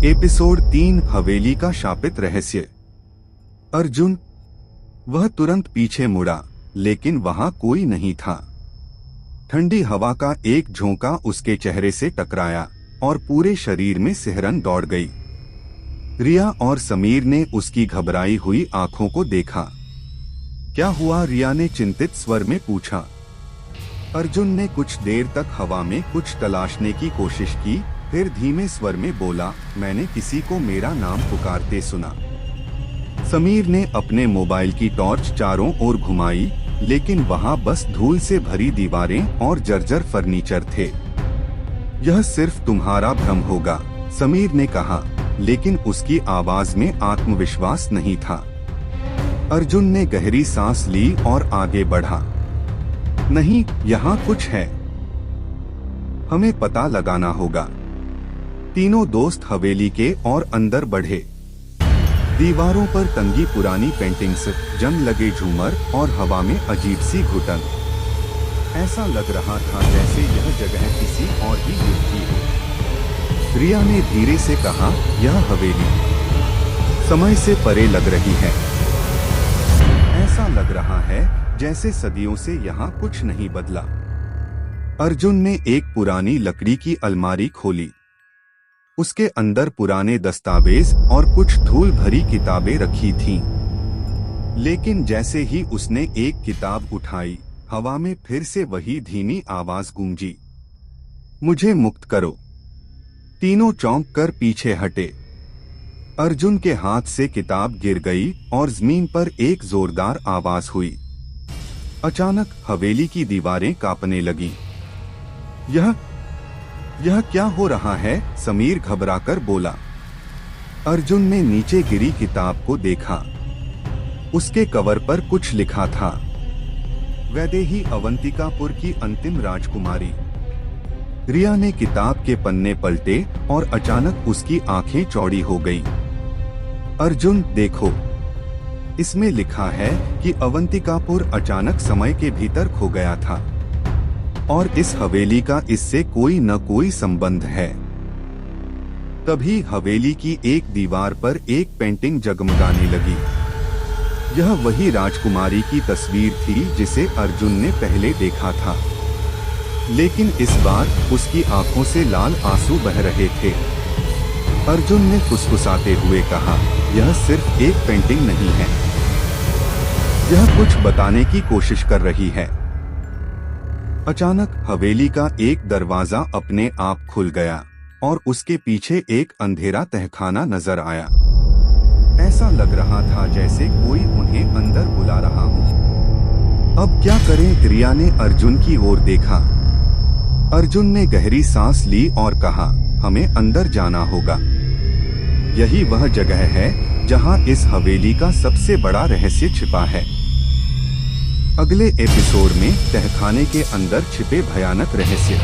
Episode 3 हवेली का शापित रहस्य। अर्जुन। वह तुरंत पीछे मुड़ा, लेकिन वहां कोई नहीं था। ठंडी हवा का एक झोंका उसके चेहरे से टकराया और पूरे शरीर में सिहरन दौड़ गई। रिया और समीर ने उसकी घबराई हुई आंखों को देखा। क्या हुआ? रिया ने चिंतित स्वर में पूछा। अर्जुन ने कुछ देर तक हवा में कुछ तलाशने की कोशिश की, फिर धीमे स्वर में बोला, मैंने किसी को मेरा नाम पुकारते सुना। समीर ने अपने मोबाइल की टॉर्च चारों ओर घुमाई, लेकिन वहां बस धूल से भरी दीवारें और जर्जर फर्नीचर थे। यह सिर्फ तुम्हारा भ्रम होगा, समीर ने कहा, लेकिन उसकी आवाज में आत्मविश्वास नहीं था। अर्जुन ने गहरी सांस ली और आगे बढ़ा। नहीं, यहाँ कुछ है। हमें पता लगाना होगा। तीनों दोस्त हवेली के और अंदर बढ़े। दीवारों पर टंगी पुरानी पेंटिंग्स, जंग लगे झूमर और हवा में अजीब सी घुटन। ऐसा लग रहा था जैसे यह जगह किसी और ही युग की हो। रिया ने धीरे से कहा, यह हवेली समय से परे लग रही है। ऐसा लग रहा है जैसे सदियों से यहाँ कुछ नहीं बदला। अर्जुन ने एक पुरानी लकड़ी की अलमारी खोली। उसके अंदर पुराने दस्तावेज और कुछ धूल भरी किताबें रखी थीं। लेकिन जैसे ही उसने एक किताब उठाई, हवा में फिर से वही धीमी आवाज गूंजी, मुझे मुक्त करो। तीनों चौंक कर पीछे हटे। अर्जुन के हाथ से किताब गिर गई और जमीन पर एक जोरदार आवाज हुई। अचानक हवेली की दीवारें कांपने लगीं। यह क्या हो रहा है? समीर घबराकर बोला। अर्जुन ने नीचे गिरी किताब को देखा। उसके कवर पर कुछ लिखा था, वैदेही अवंतिकापुर की अंतिम राजकुमारी। रिया ने किताब के पन्ने पलटे और अचानक उसकी आंखें चौड़ी हो गईं। अर्जुन, देखो, इसमें लिखा है कि अवंतिकापुर अचानक समय के भीतर खो गया था और इस हवेली का इससे कोई न कोई संबंध है। तभी हवेली की एक दीवार पर एक पेंटिंग जगमगाने लगी। यह वही राजकुमारी की तस्वीर थी जिसे अर्जुन ने पहले देखा था, लेकिन इस बार उसकी आंखों से लाल आंसू बह रहे थे। अर्जुन ने फुसफुसाते हुए कहा, यह सिर्फ एक पेंटिंग नहीं है, यह कुछ बताने की कोशिश कर रही है। अचानक हवेली का एक दरवाजा अपने आप खुल गया और उसके पीछे एक अंधेरा तहखाना नजर आया। ऐसा लग रहा था जैसे कोई उन्हें अंदर बुला रहा हो। अब क्या करें? रिया ने अर्जुन की ओर देखा। अर्जुन ने गहरी सांस ली और कहा, हमें अंदर जाना होगा। यही वह जगह है जहां इस हवेली का सबसे बड़ा रहस्य छिपा है। अगले एपिसोड में तहखाने के अंदर छिपे भयानक रहस्य।